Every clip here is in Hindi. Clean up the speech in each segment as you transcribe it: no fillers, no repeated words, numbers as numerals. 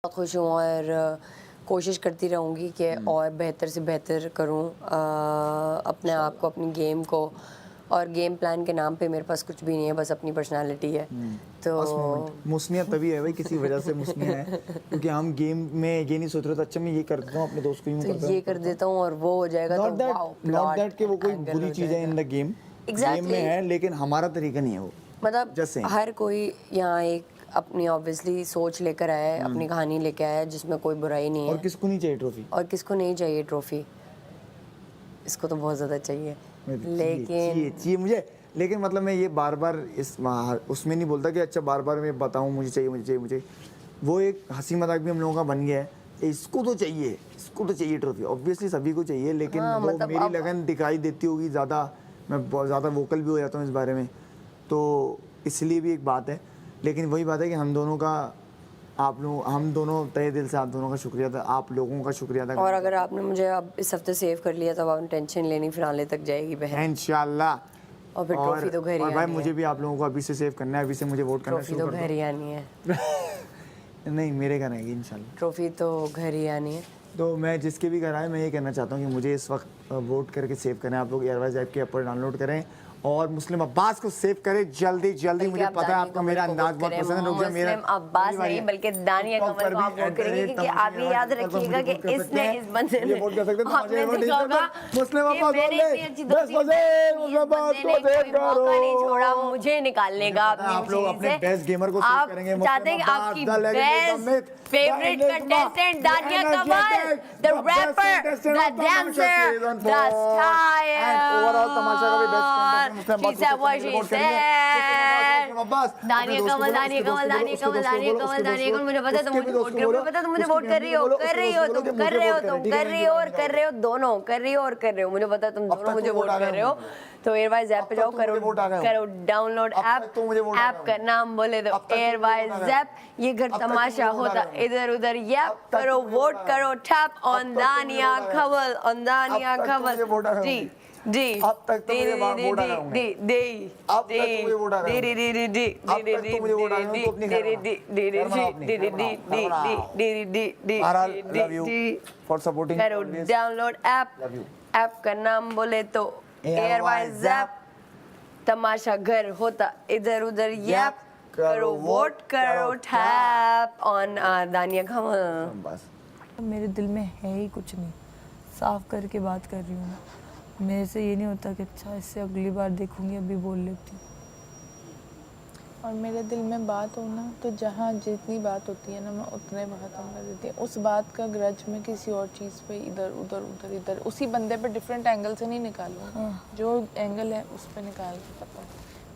बहुत खुश हूँ और कोशिश करती रहूँगी कि और बेहतर से बेहतर करूँ अपने आप को, अपनी गेम को। और गेम प्लान के नाम पे मेरे पास कुछ भी नहीं है, बस अपनी पर्सनालिटी है। तो मुस्निया तभी है भाई, किसी वजह से मुस्निया है, क्योंकि हम गेम में ये नहीं सोच रहे थे अच्छा मैं ये कर देता हूँ अपने दोस्त को यूँ तो करता हूँ, ये कर देता हूँ और वो हो जाएगा। नॉट तो दैट वाओ, नॉट दैट कि वो कोई एंगल बुरी हो चीज़ है इन द गेम, गेम में है, लेकिन हमारा तरीका नहीं है वो। मतलब Just saying. हर कोई यहाँ एक अपनी ऑब्वियसली सोच लेकर आया है, अपनी कहानी लेके आया है जिसमें कोई बुराई नहीं और है। किसको नहीं चाहिए ट्रॉफी? और किसको नहीं चाहिए ट्रॉफी? इसको तो बहुत ज़्यादा चाहिए, चाहिए चाहिए मुझे, लेकिन मतलब मैं ये बार बार उसमें नहीं बोलता कि अच्छा बार बार मैं बताऊँ मुझे चाहिए मुझे चाहिए मुझे। वो एक हंसी मजाक भी हम लोगों का बन गया है, इसको तो चाहिए ट्रॉफी, ऑब्वियसली सभी को चाहिए, लेकिन हाँ, वो मतलब मेरी लगन दिखाई देती होगी ज़्यादा, मैं बहुत ज़्यादा वोकल भी हो जाता हूँ इस बारे में, तो इसलिए भी एक बात है। लेकिन वही बात है कि हम दोनों तहे दिल से आप दोनों का शुक्रिया था, आप लोगों का शुक्रिया था। और अगर आपने मुझे अब इस हफ्ते सेव कर लिया तो आपने टेंशन लेनी फिनाले तक जाएगी बहन। इंशाल्लाह। और फिर ट्रॉफी तो घर ही और भाई आनी मुझे है। भी आप लोगों को अभी से सेव करना है, अभी से मुझे वोट करना ट्रॉफी शुरू तो कर घर ही आनी है। दो। नहीं मेरे घर आएगी इंशाल्लाह। ट्रॉफी तो घर ही आनी है। तो मैं जिसके भी घर आए मैं ये कहना चाहता हूँ कि मुझे इस वक्त वोट करके सेव करें। आप लोग एयरवाइज ऐप के ऊपर डाउनलोड करें और मुस्लिम अब्बास को सेव करें जल्दी जल्दी। मुझे पता है आपको मेरा अंदाज बहुत पसंद है। मुस्लिम अब्बास नहीं बल्कि दानिया कमल को आप वोट करेंगे, क्योंकि आप ये याद रखिएगा कि इसने इस बंदे ने आपने देखा होगा मुस्लिम कि अब्बास मैंने इतनी अच्छी दोस्ती की, इस बंदे ने कोई मौका नहीं छोड़ा मुझे निकालने का आप लोग अपनी अपने चीज बेस्ट गेमर को से। सेव आप करेंगे। चाहते हैं कि आपकी best favourite contestant Dania Kamal, the rapper, the dancer, the style, she said what she said। दानिया कमल, दानिया कमल, दानिया कमल, दानिया कमल, दानिया कमल, मुझे पता है तुम मुझे वोट करो, मुझे पता है तुम मुझे वोट कर रही हो, कर रही हो, तुम कर रहे हो, तुम कर रही हो और कर रहे हो, दोनों कर रही हो और कर रहे हो, मुझे पता है तुम दोनों मुझे वोट कर रहे हो। तो एयरवाइज ऐप पे जाओ, करो डाउनलोड ऐप का नाम बोले तो एयरवाइज ऐप। ये घर तमाशा होता इधर उधर, यप करो, वोट करो, टैप ऑन दानिया कमल, ऑन दानिया कमल। जी जी अब तक तो मुझे वोट आ रहे होंगे। अब तक तो मुझे वोट आ रहे होंगे। अब तक तो मुझे वोट आ रहे होंगे, तो अपनी लव यू फॉर सपोर्टिंग। करो डाउनलोड ऐप का नाम बोले तो एयरवाइज ऐप। तमाशा घर होता इधर उधर, यप करो, वोट करो, टैप ऑन दानिया कमल। बस मेरे दिल में है ही कुछ नहीं, साफ करके बात कर रही हूँ। मेरे से ये नहीं होता कि अच्छा इससे अगली बार देखूंगी अभी बोल लेती हूँ। और मेरे दिल में बात हो ना, तो जहाँ जितनी बात होती है ना मैं उतने बात कर देती हूँ। उस बात का ग्रज मैं किसी और चीज़ पे इधर उधर उधर इधर उसी बंदे पे डिफरेंट एंगल से नहीं निकालूँ। जो एंगल है उस पर निकाल के पता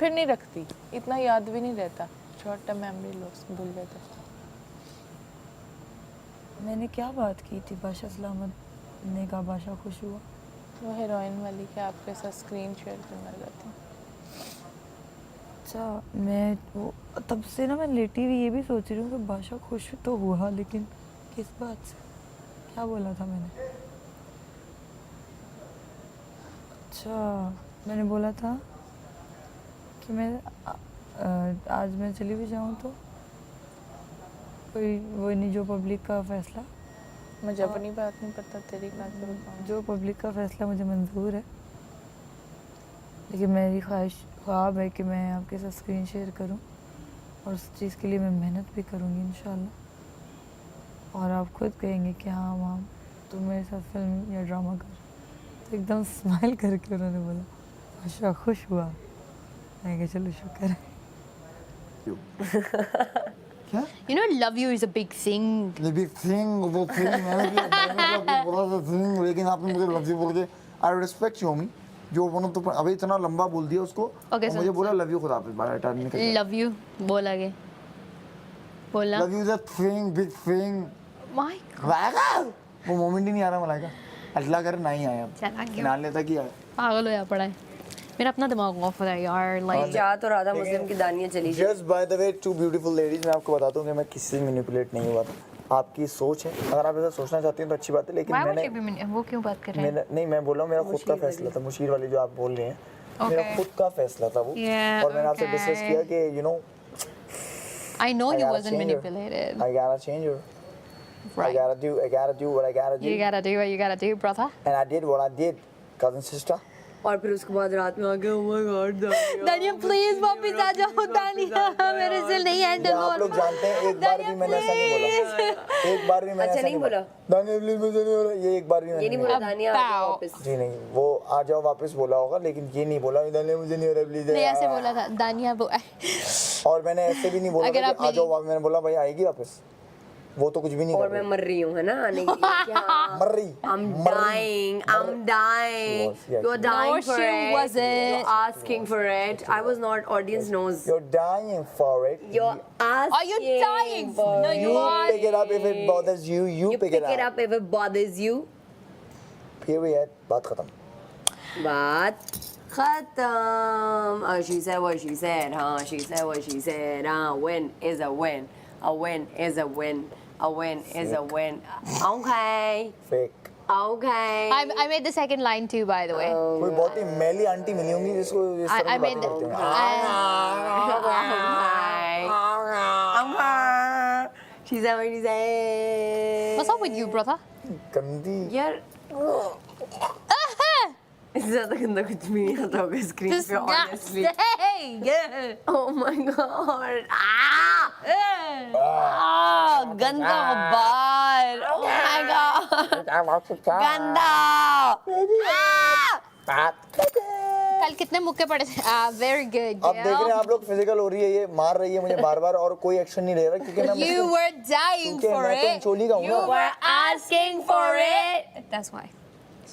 फिर नहीं रखती, इतना याद भी नहीं रहता, शॉर्ट टर्म मेमोरी लॉस, भूल जाते। मैंने क्या बात की थी? बादशाह सलामत ने कहा बादशाह खुश हुआ। वो हीरोइन वाली के आपके साथ स्क्रीन शेयर करना चाहती हूँ। अच्छा मैं वो तब से ना मैं लेटी हुई ये भी सोच रही हूँ कि बादशाह खुश तो हुआ, लेकिन किस बात से? क्या बोला था मैंने? अच्छा मैंने बोला था कि मैं आज मैं चली भी जाऊँ तो कोई वो नहीं, जो पब्लिक का फैसला, मुझे अपनी बात नहीं पता, तेरी बात पे बताऊँ। जो पब्लिक का फैसला मुझे मंजूर है, लेकिन मेरी ख्वाब है कि मैं आपके साथ स्क्रीन शेयर करूं और उस चीज़ के लिए मैं मेहनत भी करूंगी इंशाल्लाह। और आप खुद कहेंगे कि हाँ माम तुम मेरे साथ फिल्म या ड्रामा कर, तो एकदम स्माइल करके उन्होंने बोला अच्छा खुश हुआ। मैं कहा चलो शुक्र है। You know, love you is a big thing. The big thing, वो thing मैंने भी बोला था thing, लेकिन आपने मुझे लफ्ज़ बोल के I respect you होमी, जो बोलो तो अभी इतना लंबा बोल दिया उसको। Okay, मुझे बोला लव यू, खुदा हाफिज़, बाय टाइम निकल गया। Love you बोल आगे, बोलना। Love you is a thing, big thing। My God, वो मोमेंट ही नहीं आ रहा मलाइका, अल्लाह करे ना ही आया। चला क्यों? नाले तक ही आया। पागल हो या पड़ा है, मेरा अपना दिमाग ऑफ हो रहा है यार। लाइक जा तो राधा मुस्लिम की दानिया चली जाए। Just by the way, two beautiful ladies, मैं आपको बताता हूँ कि मैं किसी से मैनिपुलेट नहीं हुआ था। आपकी सोच है, अगर आप ऐसा सोचना चाहती हैं तो अच्छी बात है, लेकिन मैंने वो क्यों बात कर रहे हैं? नहीं मैं बोल रहा हूँ मेरा खुद का फैसला था। मुशीर वाली जो आप बोल रहे हैं, मेरा खुद का फैसला था वो। और मैंने आपसे डिस्कस किया कि you know I know you wasn't manipulated. I gotta change her। Right. I gotta do what I gotta do. You gotta do what you gotta do, brother. And I did what I did, cousin sister. और फिर उसके बाद रात में आ गया, oh my God, दानिया प्लीज वापस आ जाओ दानिया, मेरे से नहीं ये हैंडल हो आप लोग जानते हैं, एक बार भी मैंने ऐसा नहीं बोला, एक बार भी मैंने अच्छा ऐसा नहीं बोला? दानिया प्लीज मुझे नहीं बोला, ये एक बार भी ये मैंने नहीं नहीं बोला बोला। दानिया आ जाओ वापस। जी नहीं, वो आ जाओ वापस बोला होगा, लेकिन ये नहीं बोला दानिया मुझे नहीं हो रहा प्लीज। नहीं ऐसे बोला था दानिया वो और मैंने ऐसे भी नहीं बोला अगर कि आप आ जाओ वापस, मैंने बोला भाई आएगी वापस, वो तो कुछ भी नहीं और कर मैं रही। मर रही हूँ है ना आने के लिए क्या? मर रही I'm dying. She was, yeah, You're she was. dying No, for she it. wasn't. You're asking for it. I was not. Audience knows. You're dying for it. You're asking. Are you dying? for No, You you are. pick it up if it bothers you. You You pick it up. if it bothers you. Period. बात खत्म. बात खत्म. She said what she said, huh? She said what she said. A win is a win. A win is a win. A win is a win. Okay. Fake. Okay. I made the second line too, by the way. कोई बहुत ही मैली आंटी मिली होंगी जिसको इस तरह I की made बातें the, करते हैं. Okay. She said what she said. what's up with you, brother? गंदी. यार इससे ज़्यादा गंदा कुछ भी नहीं आता होगा स्क्रीन पे honestly. Disgusting. Oh my God. गंदा बार. Oh my God. गंदा. कल कितने मुक्के पड़े थे? Very good. अब देख रहे हैं आप लोग, फिजिकल हो रही है, ये मार रही है मुझे बार बार और कोई एक्शन नहीं ले रहा क्योंकि मैं You were dying क्योंकि for मैं तो it. इंचोली का हूँ You ना. were asking for it. That's why.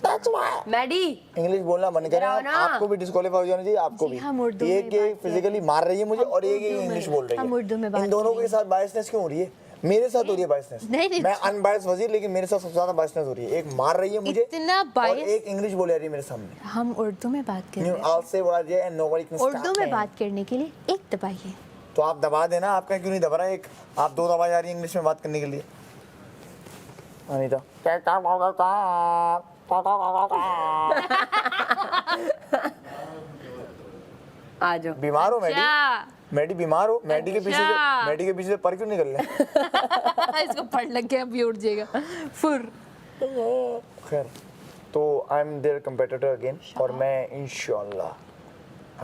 Maddy English बोलना बंद करें कराओ आप. ना. आपको भी डिस्क्वालीफाई हो जाना चाहिए, आपको जी, भी. हम उर्दू में एक ये बात फिजिकली मार रही है मुझे और एक ये इंग्लिश बोल रही है. हम उर्दू में बात इन दोनों के साथ बायसनेस क्यों हो रही है? मेरे साथ हो रही है बायसनेस. नहीं. मैं अनबायस वजीर, लेकिन मेरे साथ सबसे ज्यादा बायसनेस हो रही है. एक मार रही है मुझे इतना और bias? एक इंग्लिश बोल रही है मेरे सामने. हम उर्दू में बात कर रहे हैं. I'll say what I did and nobody can stop Urdu में me. बात करने के लिए एक दबाइए. तो आप दबा देना, आपका क्यों नहीं दबा रहा? एक आप दो दबा जा रही है इंग्लिश में बात करने के लिए. अनीता आ जाओ. बीमार हो मैडी? मैडी बीमार हो? मैडी के पीछे से पर क्यों निकल रहे? इसको पढ़ लग गया, अभी उठ जाएगा. फुर. खैर, तो I am their competitor again और मैं इंशाल्लाह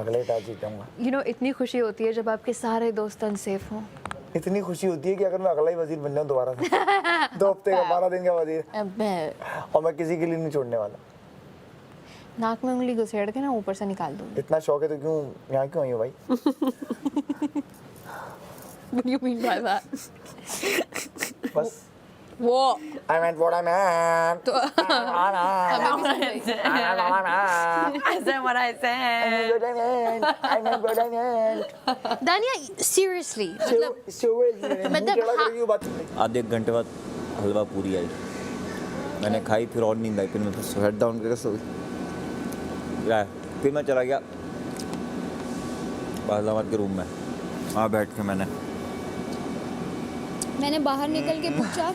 अगले टास्क जीतूंगा. You know, इतनी खुशी होती है जब आपके सारे दोस्त अनसेफ हों. इतनी खुशी होती है कि अगर मैं अगला ही वजीर बन जाऊं दोबारा से. 2 हफ्ते का 12 दिन का वजीर, और मैं किसी के लिए नहीं छोड़ने वाला. नाक में उंगली घुसेड़ के ना ऊपर से निकाल दूंगी. इतना शौक है तो क्यों यहाँ क्यों आई हो भाई? What do you mean by that? बस वो I meant what I meant. I said what I said. I meant what I meant. दानिया seriously आधे एक घंटे बाद हलवा पूरी आई, मैंने खाई, फिर और नींद आई, फिर मैं फिर हेड डाउन करके सो गया. फिर मैं चला गया बाज़ाबाद के रूम में, वहाँ बैठ के मैंने बाहर निकल के पूछा,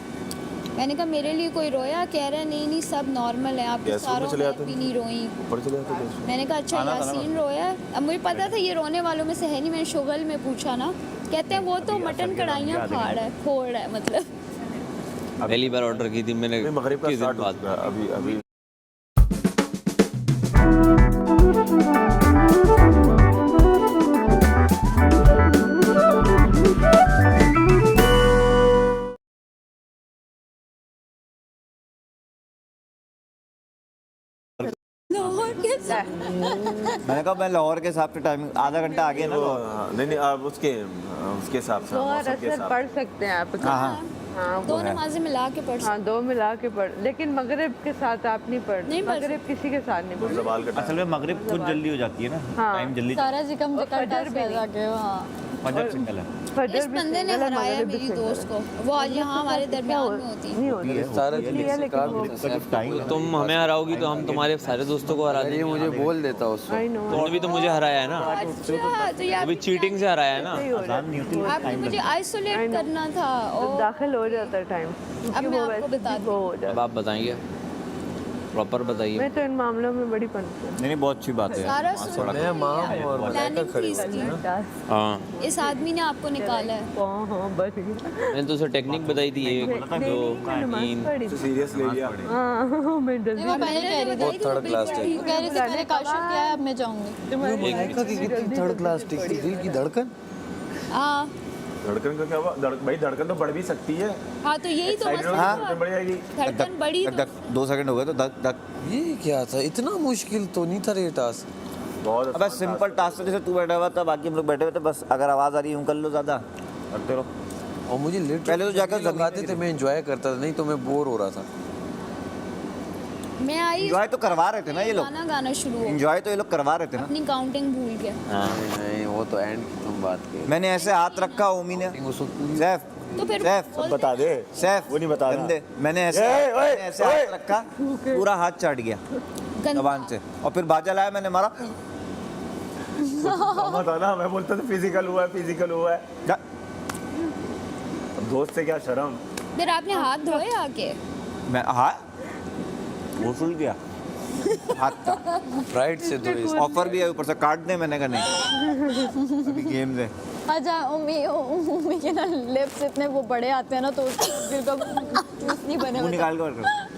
मैंने कहा मेरे लिए कोई रोया? कह रहा नहीं नहीं सब नॉर्मल है, आपके सारों में भी नहीं रोई. ऊपर चले जाते थे. मैंने कहा अच्छा यासीन रोया? अब मुझे पता था ये रोने वालों में से है नहीं, मैंने शुगल में पूछा ना, कहते हैं वो तो मटन कढ़ाइयाँ फोड़ रहा है. मतलब पहली बार ऑर्डर की थी मैंने मगरिब का किस दिन स्टार्ट बाद. हुआ अभी मैंने कहा मैं लाहौर के हिसाब से टाइमिंग आधा घंटा आगे ना. नहीं आप उसके हिसाब से मौसम के हिसाब पढ़ सकते हैं आप. हाँ दो नमाजें मिला के पढ़ हाँ, 2 मिला के पढ़, लेकिन मगरिब के साथ आप नहीं पढ़. नहीं पढ़ मगरिब किसी के साथ नहीं पढ़. जवाल का असल में मगरिब खुद जल्दी हो जाती है ना, टाइम जल्दी. सारा जिकम पंजाब सिंगल है. इस बंदे ने हराया मेरी दोस्त को, वो आज यहाँ हमारे दरमियान में होती. सारा तुम हमें हराओगी तो हम तुम्हारे सारे दोस्तों को हरा देंगे. मुझे बोल देता उसको. तुमने भी तो मुझे हराया है ना, अच्छा तो यार अभी चीटिंग से हराया है ना. आसान नहीं होती, आपने मुझे आइसोलेट करना था. और दाखिल हो जाता है टाइम. अब मैं आपको बता दूं, अब आप बताएंगे. प्रॉपर बताइए। मैं तो इन मामलों में बड़ी पंच हूँ। नहीं बहुत अच्छी बात है। सारा मैं माँ और प्लानिंग थी इसकी। हाँ इस आदमी ने आपको निकाला है। हाँ बच गया। मैंने तो उसे टेक्निक बताई थी, 1 2 3। सीरियस ले लिया। हाँ मैं डर मैं पहले कह रही थी थर्ड क्लास टिक। कह रही थी मैंने काशिफ किया है, अब मैं जाऊंगी। मलाइका की कितनी थर्ड क्लास टिक थी, दिल की धड़कन। हाँ धड़कन का क्या हुआ? भाई धड़कन तो बढ़ भी सकती है। हाँ तो यही तो साइड में मसला धड़कन बढ़ जाएगी। धड़कन बड़ी तो 2 सेकंड हो गए तो धक धक। ये क्या था? इतना मुश्किल तो नहीं था ये टास्क। बहुत अबे सिंपल टास्क है, जैसे तू बैठा हुआ था, बाकी हम लोग बैठे हुए थे, बस अगर आवाज़ आ रही है यूँ कर लो, ज़्यादा करते रहो। और मुझे लिटरली पहले तो जाकर जब गाते थे मैं एंजॉय करता था, नहीं तो मैं बोर हो रहा था। मैं आई एंजॉय तो करवा रहे थे ना ये लोग, गाना गाना शुरू हो एंजॉय तो ये लोग करवा रहे थे ना। अपनी काउंटिंग भूल गया। नहीं वो तो एंड की तुम बात की। मैंने ऐसे हाथ रखा, ओमी ने सैफ तो फिर सैफ बोल बता दे। सैफ वो नहीं बता रहा। गंदे, मैंने ऐसे हाथ रखा, पूरा हाथ चाट गया जबान से, और फिर बाजा लाया, मैंने मारा। बता ना, मैं बोलता था फिजिकल हुआ है, फिजिकल हुआ है। अब दोस्त से क्या शर्म। फिर आपने हाथ धोए आके? मैं वसूल किया हाथ का, प्राइड से दो इस ऑफर भी है ऊपर से, काट दे, मैंने कहा नहीं अभी गेम से। अच्छा उम्मी के ना लिप्स इतने वो बड़े आते हैं ना, तो दिल का जूस नहीं बने मुंह होते। निकाल कर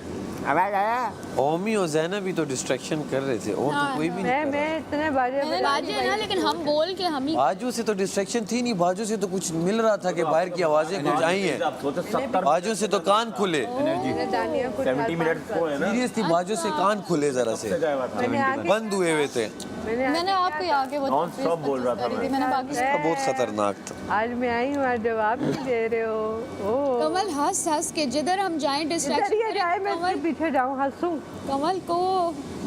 आवाज आया। ओमी और जैना भी तो डिस्ट्रैक्शन कर रहे थे, और तो कोई भी नहीं कर रहा। मैं इतने बाजे बाजे ना, लेकिन हम बोल के हम ही बाजू से तो डिस्ट्रैक्शन थी नहीं, बाजू से तो कुछ मिल रहा था कि बाहर की आवाजें कुछ आई हैं। आप सोचो 70 बाजू से तो कान खुले, 70 मिनट को है ना। सीरियसली बाजू से कान खुले जरा से, बंद हुए हुए थे। मैंने आपको आके वो नॉन स्टॉप बोल रहा था मैं। मैंने बाकी बहुत खतरनाक था। आज मैं आई हूँ, आज जवाब नहीं दे रहे हो। कमल हंस हंस के जिधर हम जाएं डिस्ट्रैक्शन जाए मैं इसके पीछे जाऊँ, हंसूं। कमल को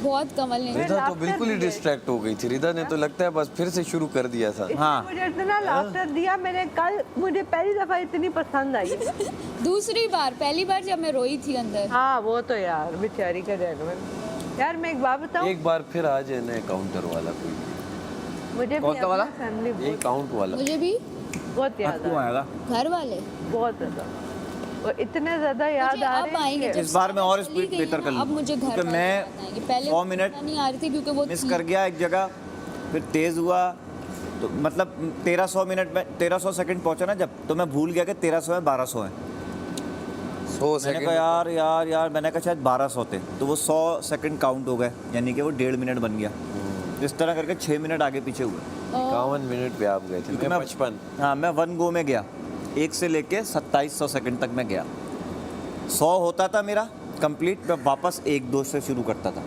बहुत कमल ने रिदा तो बिल्कुल ही डिस्ट्रैक्ट हो गई थी। रिदा ने तो लगता है बस फिर से शुरू कर दिया था। हाँ मुझे इतना लाफ्टर दिया मैंने कल, मुझे पहली दफा इतनी पसंद आई। दूसरी बार, पहली बार जब मैं रोई थी अंदर। हाँ वो तो यार बेचारी का जाएगा। यार मैं एक बात बताऊँ, एक बार फिर आ जाए ना काउंटर वाला कोई, मुझे कौन सा वाला? फैमिली ये काउंट वाला। मुझे भी बहुत याद तू आएगा घर वाले बहुत ज्यादा, और इतने ज्यादा याद मुझे आ अब रहे आएंगे हैं जब इस बार मैं और चली स्पीड गई बेहतर ना, कर लूँ, अब मुझे घर क्योंकि वाले मैं बताएंगे। पहले 100 मिनट नहीं आ रही थी क्योंकि वो मिस थी। कर गया एक जगह, फिर तेज़ हुआ तो मतलब 1300 मिनट में 1300 सेकंड पहुंचा ना जब, तो मैं भूल गया कि 1300 है 1200 है। 100 मैंने सेकंड कहा यार मैंने कहा शायद 1200 थे, तो वो 100 सेकंड काउंट हो गए, यानी कि वो 1.5 मिनट बन गया। इस तरह करके 6 मिनट आगे पीछे हुए। 51 मिनट पे आप गए थे, मैं 55। हाँ मैं 1 गो में गया, 1 से लेके 2700 सेकंड तक मैं गया। 100 होता था मेरा कंप्लीट, मैं वापस 1-2 से शुरू करता था,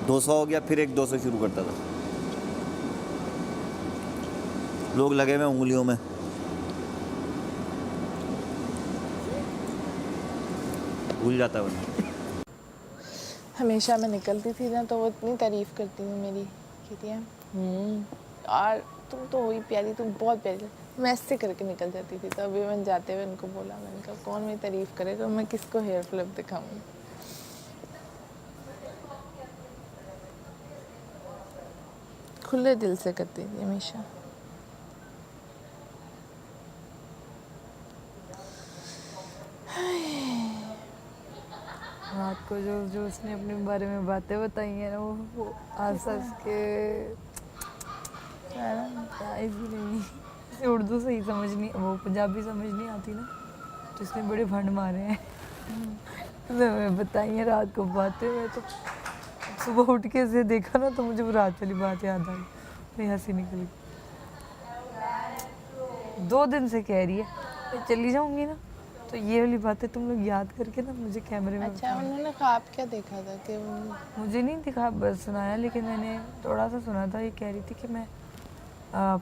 200 हो गया, फिर 1-2 से शुरू करता था। लोग लगे हुए उंगलियों में। भूल जाता है। हमेशा मैं निकलती थी ना तो वो इतनी तारीफ़ करती थी मेरी, कहती है यार तुम तो हुई प्यारी, तुम बहुत प्यारी। मैं ऐसे करके निकल जाती थी, तो अभी मैंने जाते हुए उनको बोला, मैंने कहा कौन मेरी तारीफ़ करेगा, मैं किसको हेयर फ्लिप दिखाऊंगी। खुले दिल से करती थी हमेशा। रात को जो जो उसने अपने बारे में बातें बताई हैं ना, वो हंस हंस के तारीफ ही नहीं। इसे उर्दू सही समझ नहीं, वो पंजाबी समझ नहीं आती ना, तो इसने बड़े फंड मारे हैं। तो मैं बताई हैं रात को बातें, मैं तो सुबह उठ के इसे देखा ना तो मुझे वो रात वाली बात याद आई, मेरी हंसी निकली। 2 दिन से कह रही है मैं चली जाऊंगी ना, तो ये वाली बातें तुम लोग याद करके ना मुझे कैमरे में अच्छा उन्होंने ख्वाब क्या देखा था कि मुझे नहीं दिखा, बस सुनाया, लेकिन मैंने थोड़ा सा सुना था। ये कह रही थी कि मैं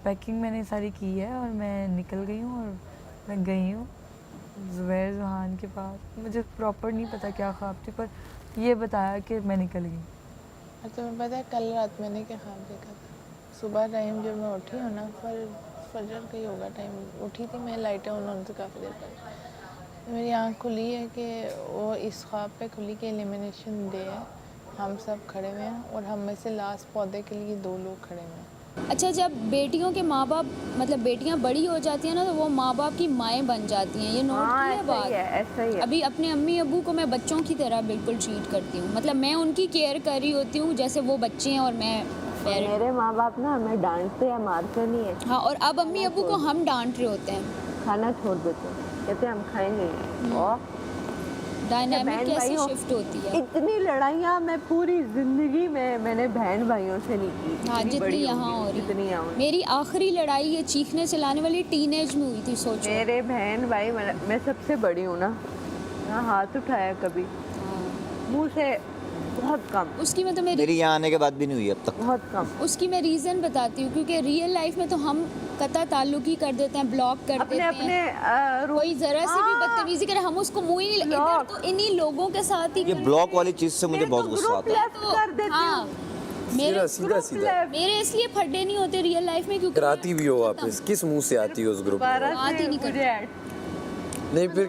पैकिंग मैंने सारी की है और मैं निकल गई हूँ, और मैं गई हूँ ज़ुबैर ज़ुहान के पास। मुझे प्रॉपर नहीं पता क्या ख्वाब थी, पर ये बताया कि मैं निकल गई। अच्छा मैं पता है कल रात मैंने क्या ख्वाब देखा था। सुबह टाइम जब मैं उठी हूँ ना, फजर का ही होगा टाइम, उठी थी मैं, लाइटें उन्होंने से काफ़ी देर पहले, मेरी आँख खुली है कि वो इस ख्वाब पे खुली कि एलिमिनेशन डे है, हम सब खड़े हुए हैं और हम में से लास्ट पौधे के लिए 2 लोग खड़े हुए हैं। अच्छा, जब बेटियों के माँ बाप मतलब बेटियाँ बड़ी हो जाती हैं ना, तो वो माँ बाप की माएँ बन जाती हैं। ये नोट हाँ, की है बात? ऐसा ही है। अभी अपने अम्मी अबू को मैं बच्चों की तरह बिल्कुल ट्रीट करती हूँ। मतलब मैं उनकी केयर कर रही होती हूँ जैसे वो बच्चे हैं और मैं पेरेंट। मेरे माँ बाप ना हमें डांटते या मारते नहीं है, हाँ, और अब अम्मी अबू को हम डांट रहे होते हैं। खाना छोड़ देते हैं, कहते हैं हम खाएंगे नहीं। और डायनामिक बहन कैसे भाइयों, शिफ्ट होती है। इतनी लड़ाइयाँ मैं पूरी जिंदगी में मैंने बहन भाइयों से नहीं की। हाँ, इतनी जितनी बड़ी यहाँ होंगी, हो रही जितनी यहाँ होंगी। मेरी आखिरी लड़ाई ये चीखने चलाने वाली टीनेज में हुई थी, सोचो। मेरे बहन भाई मैं सबसे बड़ी हूँ ना हाथ उठाया कभी मुंह से बहुत कम। उसकी मैं तुम्हें मेरी यहाँ आने के बाद भी नहीं हुई अब तक। बहुत कम। उसकी मैं रीज़न बताती हूँ, क्योंकि रियल लाइफ में तो हम कता ताल्लुक ही कर देते हैं, ब्लॉक कर देते हैं। कोई जरा सी भी बदतमीजी करे हम उसको मुंह ही नहीं। इधर तो इन्हीं लोगों के साथ ही ये ब्लॉक वाली चीज से मुझे बहुत गुस्सा आता है। कर देती हाँ, सीधा सीधा मेरे इसलिए फड्डे नहीं होते रियल लाइफ में, क्योंकि आती भी हो वापस, किस मुंह से आती है उस ग्रुप में? बात ही नहीं करते। नहीं, फिर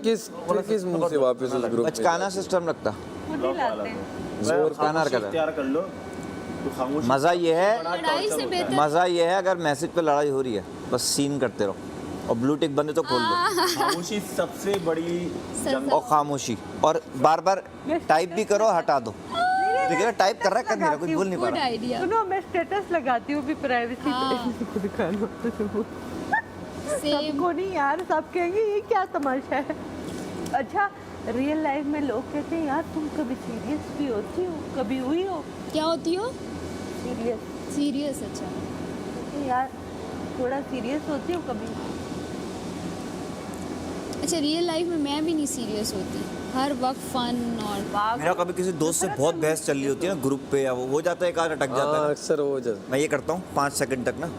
किस मुंह से वापस उस ग्रुप में? बचकाना सिस्टम लगता, खुद ही लाते हैं। जोर का ना कर। तैयार कर लो तो खामोश। मजा ये है, लड़ाई से बेहतर मजा ये है अगर मैसेज पे लड़ाई हो रही है बस सीन करते रहो, और ब्लू टिक बंदे तो खोल दो। खामोशी सबसे बड़ी जंग। और खामोशी, और बार बार टाइप भी करो, हटा दो। देखिए टाइप कर रहा है, कर नहीं रहा, कुछ बोल नहीं पा गुड रहा। आइडिया। सुनो, मैं स्टेटस लगाती हूँ भी प्राइवेसी हाँ। को दिखाना। सेम। सबको नहीं यार, सब कहेंगे ये क्या तमाशा है। अच्छा, रियल लाइफ में लोग कहते हैं यार तुम कभी सीरियस भी होती हो, कभी हुई हो क्या होती हो? सीरियस? सीरियस? अच्छा, यार थोड़ा सीरियस होती हो कभी? अच्छा, रियल लाइफ में मैं भी नहीं सीरियस होती, हर वक्त फन और मेरा कभी किसी दोस्त से बहुत बहस चल रही होती है ना ग्रुप पे, या वो हो जाता है, एक आध अटक जाता है। अक्सर हो जाता। मैं ये करता हूँ 5 सेकंड तक ना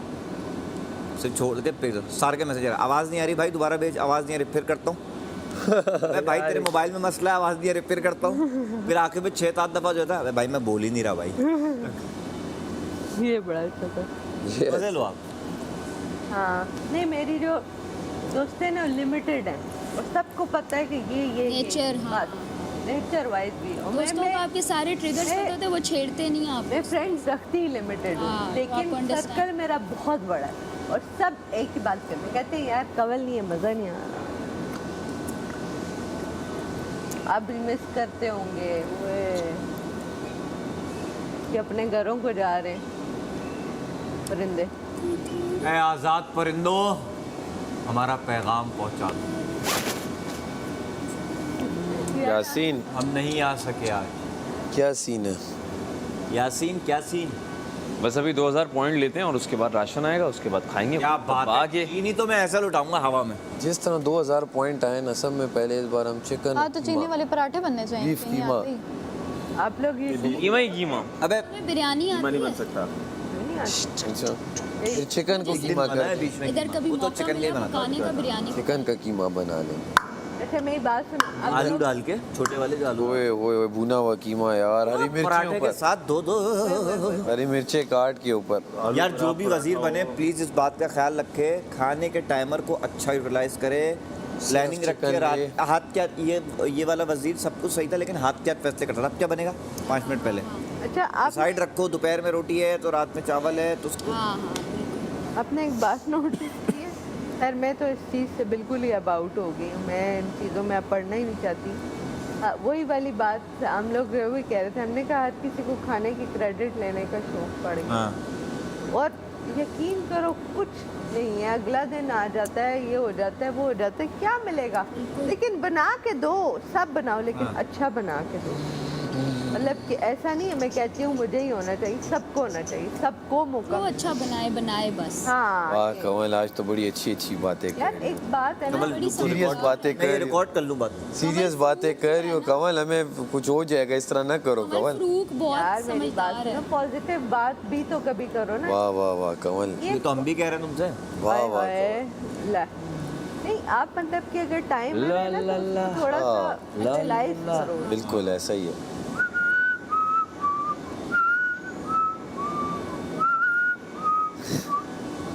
सिर्फ छोड़ देते, फिर सार के मैसेज आवाज़ नहीं आ रही भाई, दोबारा भेज, आवाज़ नहीं आ रही, फिर करता हूँ। मैं भाई तेरे मोबाइल में मसला है, आवाज़ नहीं आ रही, फिर करता हूँ। फिर आखिर में 6-7 दफ़ा जो होता है, भाई मैं बोल ही नहीं रहा भाई। ये बड़ा अच्छा था। मजे लो आप। हाँ, नहीं मेरी जो दोस्त है ना लिमिटेड है, और सबको पता है कि ये नेचर। हाँ, नेचर वाइज भी। और दोस्तों को आपके सारे ट्रिगर्स पता होते हैं, वो छेड़ते नहीं आप। मैं फ्रेंड्स रखती ही लिमिटेड हूँ, हाँ, लेकिन आपको सर्कल मेरा बहुत बड़ा है, और सब एक ही बात करते हैं, कहते हैं यार कवल नहीं है, मज़ा नहीं आ रहा। आप भी मिस करते होंगे वो कि अपने घरों को जा रहे हैं परिंदे। ऐ आज़ाद परिंदों, हमारा पैगाम पहुंचा दो। यासीन, हम नहीं आ सके आज। क्या सीन है? यासीन क्या सीन? बस अभी 2000 पॉइंट लेते हैं और उसके बाद राशन आएगा, उसके बाद खाएंगे। क्या बात है, आगे नहीं तो मैं ऐसा लुटाऊंगा हवा में। जिस तरह 2000 पॉइंट आए ना सब में, पहले इस बार हम चिकन हाँ, तो चीनी वाले पराठे बनने चाहिए। बीफ चीनी कीमा। आती है। आप लोग ये कीमा ही कीमा। अबे बिरयानी कीमा आती नहीं बन है सकता। अच्छा, फिर चिकन को कीमा बनाया कर, बीच में। इधर कभी वो तो मौका चिकन नहीं मिला बनाता। पकाने का बिरयानी। चिकन का कीमा बना लेंगे। अच्छा मेरी बात सुनो, आप आलू लोग डाल के, छोटे वाले जो आलू, ओए ओए भुना हुआ कीमा यार, हरी मिर्चियों पराठे के पर, साथ दो। हरी मिर्चें काट के ऊपर। यार जो भी वजीर बने प्लीज इस बात का ख्याल रखे, खाने के टाइमर को अच्छा यूटिलाइज करे, प्लानिंग रखे। चिकन रात हाथ क्या, ये वाला वजीर सब कुछ सही था, लेकिन हाथ क्या फैसले करता था, अब क्या बनेगा 5 मिनट पहले अच्छा आप साइड रखो, दोपहर में रोटी है तो रात में चावल है तो उसको। हाँ हाँ, बिल्कुल। अपने एक बात नोटिस की है, खैर मैं तो इस चीज़ से बिल्कुल ही अबाउट हो गई हूँ, मैं इन चीज़ों में अब पढ़ना ही नहीं चाहती। वही वाली बात हम लोग वही कह रहे थे, हमने कहा हर किसी को खाने की क्रेडिट लेने का शौक पड़ गया। हाँ। और यकीन करो कुछ नहीं है, अगला दिन आ जाता है, ये हो जाता है, वो हो जाता है, क्या मिलेगा? लेकिन बना के दो, सब बनाओ, लेकिन अच्छा बना के दो। मतलब कि ऐसा नहीं है मैं कहती हूँ मुझे ही होना चाहिए, सबको होना चाहिए, सबको मौका। वो अच्छा बनाए बस। हाँ वाह कमल, आज तो बड़ी अच्छी बातें कर यार रही एक बात है ना, कमल, बड़ी सीरियस बातें मैं कर ये रही हो, रिकॉर्ड कर लूँ बात। सीरियस बातें कर रही हो कमल, हमें कुछ हो जाएगा, इस तरह ना करो कमल। फ्रूक बहुत यार मेरी बात समझदार है। सुनो, पॉजिटिव बात भी तो कभी करो ना। वाह वाह वाह कमल, ये तो हम भी कह रहे हैं तुमसे। वाह वाह हाय, ला नहीं आप मतलब कि अगर टाइम है ना तो थोड़ा सा यूटिलाइज करो। बिल्कुल ऐसा ही है।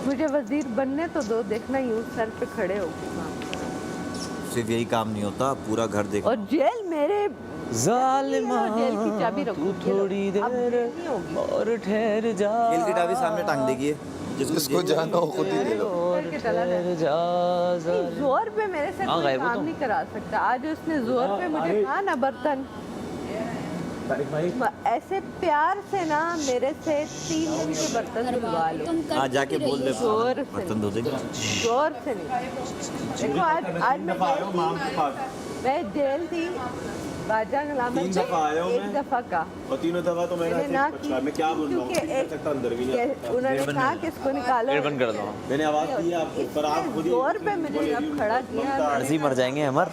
मुझे वजीर बनने तो दो, देखना यूं सर पे खड़े हो। सिर्फ यही काम नहीं होता, पूरा घर देख। और जेल मेरे जालिमा जेल की चाबी रखो, तू थोड़ी देर और ठहर जा। जेल की चाबी सामने टांग देगी, जिसको जाना हो खुद ही ले लो। और ठहर जा जोर पे मेरे से हाँ, कोई गए वो काम तो। नहीं करा सकता। आज उसने जोर पे मुझे कहा ना बर्तन, ऐसे प्यार से ना मेरे से 3 दिन के बर्तन धुलवा लो। हाँ जाके बोल दे जोर से बर्तन धो देंगे। जोर से नहीं। देखो आज मैं जेल थी बाजा गला में 1 दफा का, और 3 दफा तो मैंने ना मैं क्या बोल रहा हूँ, अंदर भी नहीं उन्होंने कहा कि इसको निकालो। बंद कर दो। मैंने आवाज दी आपको, पर आप खुद ही जोर पे मुझे जब खड़ा किया ठंड से ही मर जाएंगे अमर,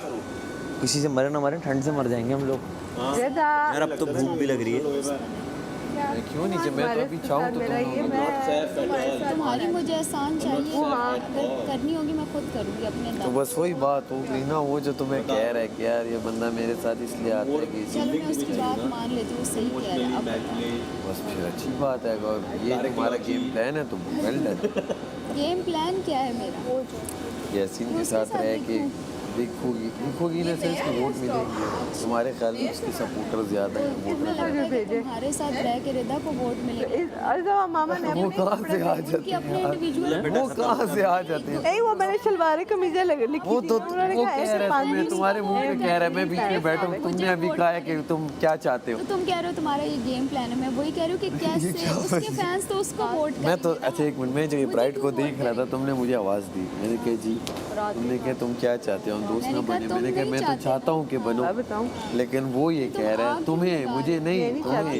किसी से मरे ना मरे, ठंड से मर जाएंगे हम लोग। यार अब तो भूख भी लग रही है। क्यों नहीं, जब मैं तो अभी चाहूँ तो मेरा ये मैं तुम्हारी मुझे एहसान चाहिए, अगर करनी होगी मैं खुद करूँगी अपने तो दम। बस वही बात हो गई ना, वो जो तुम्हें कह रहा है कि यार ये बंदा मेरे साथ इसलिए आता है कि चलो मैं उसकी बात मान लेती हूँ, सही कह रहा है। अब बताओ। बस फिर अच्छी बात है। और ये तुम्हारा गेम प्लान है तो वेल डन। गेम प्लान क्या है मेरा? यासीन के साथ रह के देखोगी ना, सेंस की वोट मिलेंगे। तुम्हारे ख्याल में उसके सपोर्टर ज्यादा हैं तुम्हें लगता है कि तुम्हारे साथ रह के रिदा को वोट मिलेगा? मामा ने वो कहाँ से आ जाते अपने हैं? इंडिविजुअल वो कहाँ से आ जाते हैं? नहीं, वो मैंने शलवारें कमीजें लिखी वो थी तो ना, उन्होंने वो कहा कह ऐसे रहे पानी थे, तुम्हारे मुंह पे कह रहा है, मैं बीच में बैठा हूँ। तुमने अभी कहा है कि तुम क्या चाहते हो। तो तुम कह रहे हो तुम्हारा ये गेम प्लान है, मैं वही कह रही हूँ कि कैसे उसके फैंस तो उसको वोट मैं तो अच्छा एक मिनट में जब ये ब्राइड को देख रहा था, तुमने मुझे आवाज़ दी, मैंने कहा जी, तुमने कहा तुम क्या चाहते हो, हम दोस्त ना बने। मैंने कहा मैं तो चाहता हूँ कि बनो, लेकिन वो ये कह रहा है तुम्हें, मुझे नहीं, तुम्हें।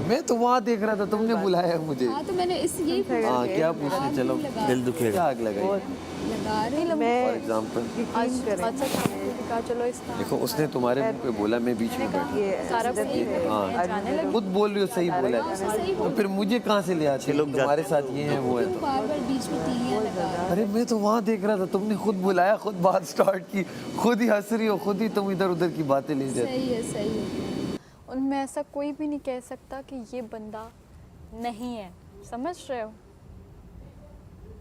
मैं तो वहाँ देख रहा था, तुमने बुलाया मुझे। हाँ तो मैंने इस यही पूछा हाँ क्या पूछने, चलो दिल दुखेगा। क्या आग लगाई लगा रही फॉर एग्जाम्पल। चलो इसका देखो उसने तुम्हारे मुंह पे बोला, मैं बीच में बैठा। हाँ खुद बोल रही हो, सही बोला है। तो फिर मुझे कहाँ से ले आते लोग, तुम्हारे साथ ये है वो है तो। बार बार बीच में तीलियां लगा रहे हो। अरे मैं तो वहाँ देख रहा था, तुमने खुद बुलाया, खुद बात स्टार्ट की, खुद ही हंस रही हो, खुद ही तुम इधर उधर की बातें ले जाते। सही है, सही है। उनमें ऐसा कोई भी नहीं कह सकता कि ये बंदा नहीं है, समझ रहे हो?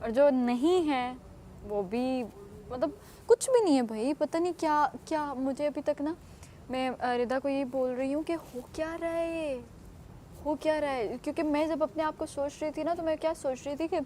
और जो नहीं है वो भी मतलब कुछ भी नहीं है भाई, पता नहीं क्या क्या। मुझे अभी तक ना, मैं रिदा को यही बोल रही हूँ कि हो क्या रहा है ये, हो क्या रहा है। क्योंकि मैं जब अपने आप को सोच रही थी ना, तो मैं क्या सोच रही थी कि